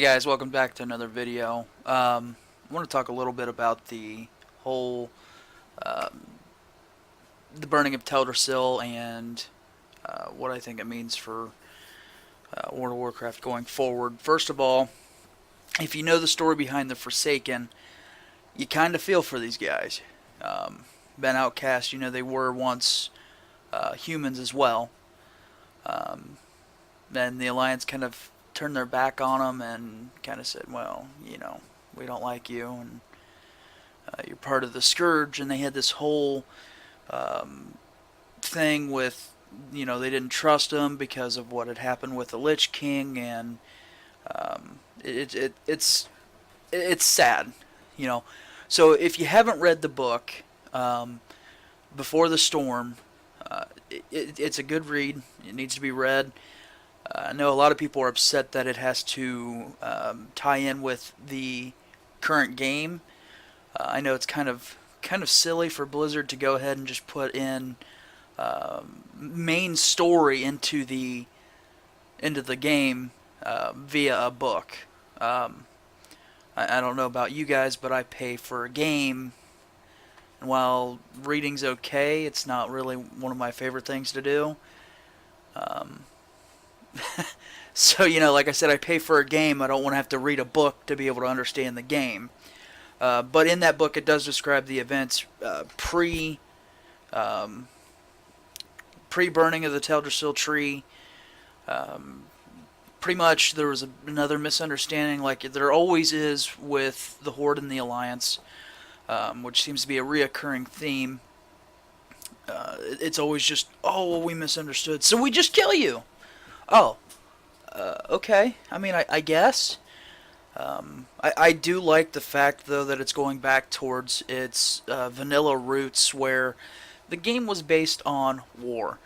Hey guys, welcome back to another video. I want to talk a little bit about the whole the burning of Teldrassil and what I think it means for World of Warcraft going forward. First of all, if you know the story behind the Forsaken, you kind of feel for these guys. Been outcast, they were once humans as well. Then the Alliance kind of turned their back on them and kind of said, well, we don't like you, and you're part of the Scourge. And they had this whole thing with, they didn't trust him because of what had happened with the Lich King, and it's sad, you know. So if you haven't read the book, Before the Storm, it's a good read. It needs to be read. I know a lot of people are upset that it has to tie in with the current game. I know it's kind of silly for Blizzard to go ahead and just put in main story into the game via a book. I don't know about you guys, but I pay for a game, and while reading's okay, it's not really one of my favorite things to do. Um, so like I said, I pay for a game. I don't want to have to read a book to be able to understand the game. But in that book, it does describe the events um, pre burning of the Teldrassil tree. Um, Pretty much, there was another misunderstanding, like there always is with the Horde and the Alliance, which seems to be a reoccurring theme. It's always just, oh, well, we misunderstood, so we just kill you. Oh, okay. I mean, I guess. I do like the fact, though, that it's going back towards its vanilla roots, where the game was based on war.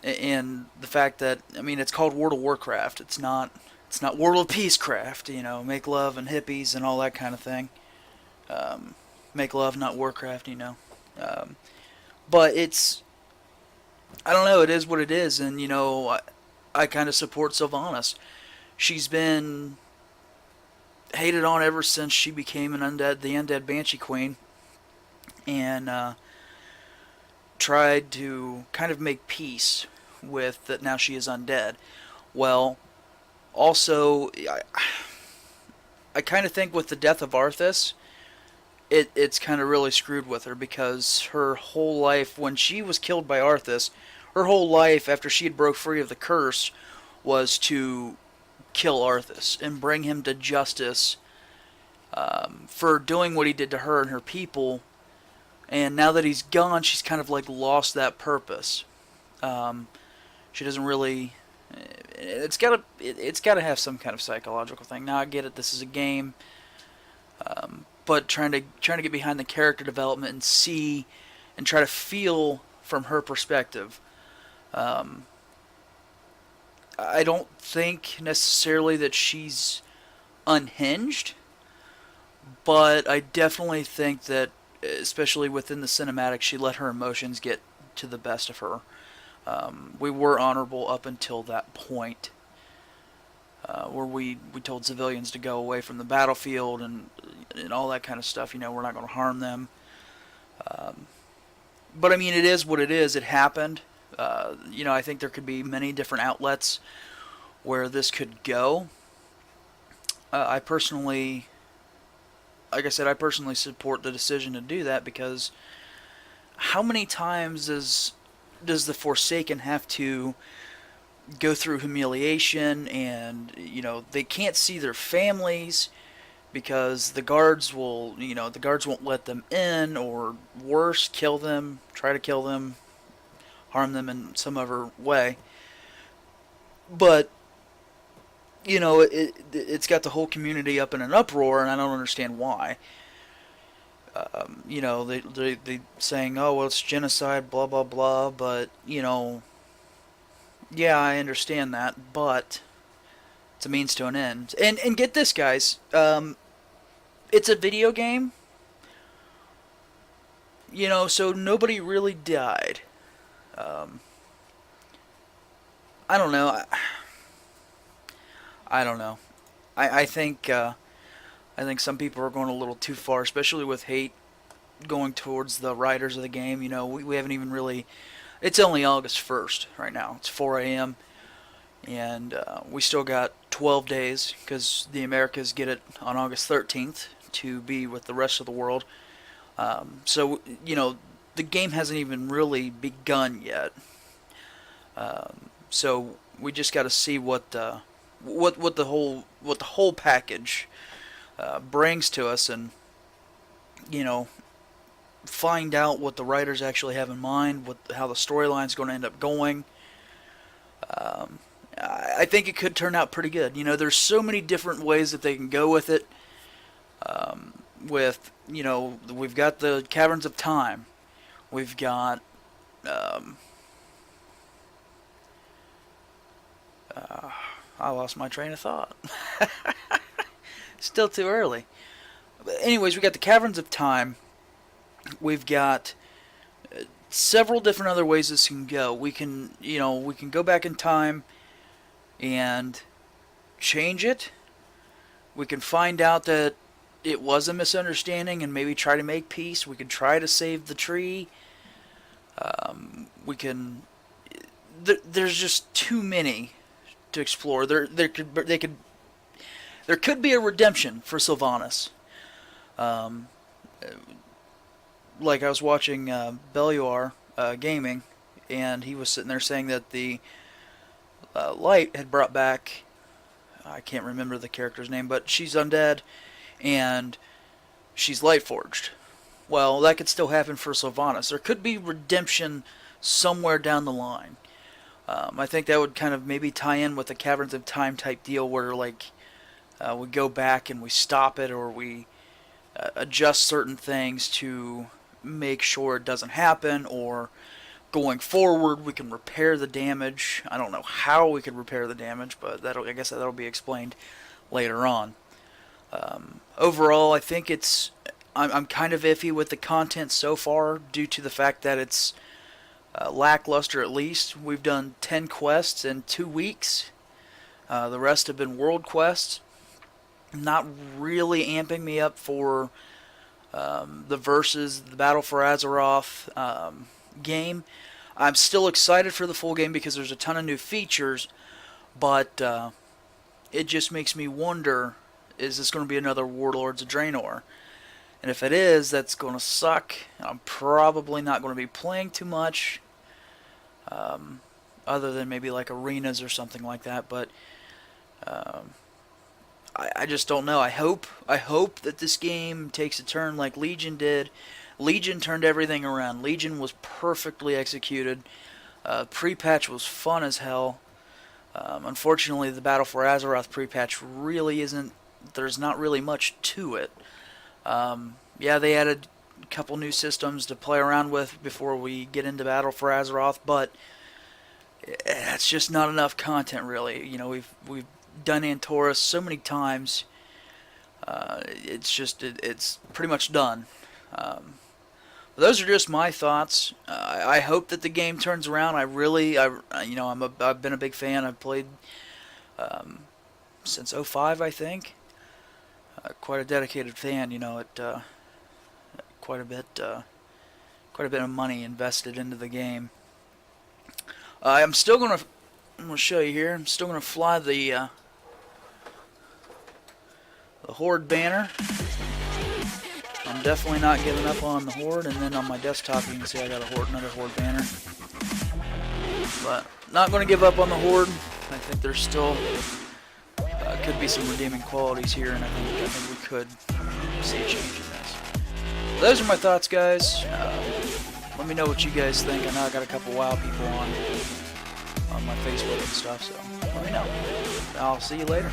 And the fact that, I mean, it's called World of Warcraft. It's not World of Peacecraft. Make love and hippies and all that kind of thing. Make love, not Warcraft. Um, but I don't know. It is what it is, and I kind of support Sylvanas. She's been hated on ever since she became the undead Banshee Queen, and tried to kind of make peace with that. Now she is undead. Well, also, I kind of think with the death of Arthas, it's kind of really screwed with her, because her whole life, when she was killed by Arthas, her whole life after she had broke free of the curse was to kill Arthas and bring him to justice for doing what he did to her and her people. And now that he's gone, she's kind of like lost that purpose. Um, she doesn't really. It's gotta have some kind of psychological thing. Now I get it. This is a game, but trying to get behind the character development and see and try to feel from her perspective. Um, I don't think necessarily that she's unhinged, but I definitely think that, especially within the cinematic, she let her emotions get to the best of her. We were honorable up until that point, where we told civilians to go away from the battlefield and all that kind of stuff. We're not going to harm them. Um, but I mean, it is what it is. It happened. I think there could be many different outlets where this could go. I personally, like I said, I personally support the decision to do that, because how many times does the Forsaken have to go through humiliation, and they can't see their families because the guards won't let them in, or worse, kill them, try to kill them, harm them in some other way. But it's got the whole community up in an uproar, and I don't understand why. They saying, oh, well, it's genocide, blah blah blah. But yeah, I understand that, but it's a means to an end. And get this, guys, it's a video game, so nobody really died. Um, I don't know. I don't know. I think some people are going a little too far, especially with hate going towards the writers of the game. You know, we haven't even really. It's only August 1st right now. It's 4 a.m. and we still got 12 days because the Americas get it on August 13th to be with the rest of the world. So you know, the game hasn't even really begun yet. So we just got to see what the whole package brings to us, and you know, find out what the writers actually have in mind, how the storyline's going to end up going. I think it could turn out pretty good. You know, there's so many different ways that they can go with it. You know, we've got the Caverns of Time. We've got I lost my train of thought. Still too early. But anyways, we got the Caverns of Time. We've got several different other ways this can go. We can, you know, we can go back in time and change it. We can find out that it was a misunderstanding and maybe try to make peace. We can try to save the tree. We can. There's just too many to explore. There could be a redemption for Sylvanas. Like I was watching Belluar Gaming, and he was sitting there saying that the Light had brought back. I can't remember the character's name, but she's undead, and she's Light Forged. Well, that could still happen for Sylvanas. There could be redemption somewhere down the line. I think that would kind of maybe tie in with the Caverns of Time type deal, where like we go back and we stop it, or we adjust certain things to make sure it doesn't happen, or going forward we can repair the damage. I don't know how we could repair the damage, but I guess that'll be explained later on. Overall, I think I'm kind of iffy with the content so far due to the fact that it's lackluster at least. We've done 10 quests in 2 weeks. The rest have been world quests. Not really amping me up for the Versus, the Battle for Azeroth game. I'm still excited for the full game because there's a ton of new features, but it just makes me wonder, is this going to be another Warlords of Draenor? And if it is, that's going to suck. I'm probably not going to be playing too much, other than maybe like arenas or something like that, but I just don't know. I hope that this game takes a turn like Legion did. Legion turned everything around. Legion was perfectly executed. Pre-patch was fun as hell. Unfortunately, the Battle for Azeroth pre-patch really isn't. There's not really much to it. Yeah, they added a couple new systems to play around with before we get into Battle for Azeroth, but it's just not enough content, really. You know, we've done Antorus so many times. It's pretty much done. Those are just my thoughts. I hope that the game turns around. I've been a big fan. I've played since '05, I think. Quite a dedicated fan. You know, quite a bit of money invested into the game. I'm gonna show you here. I'm still gonna fly the Horde banner. I'm definitely not giving up on the Horde, and then on my desktop you can see I got another Horde banner. But not going to give up on the Horde. I think there's still could be some redeeming qualities here, and I think we could see a change in this. Those are my thoughts, guys. Let me know what you guys think. I know I got a couple WoW people on my Facebook and stuff, so let me know. I'll see you later.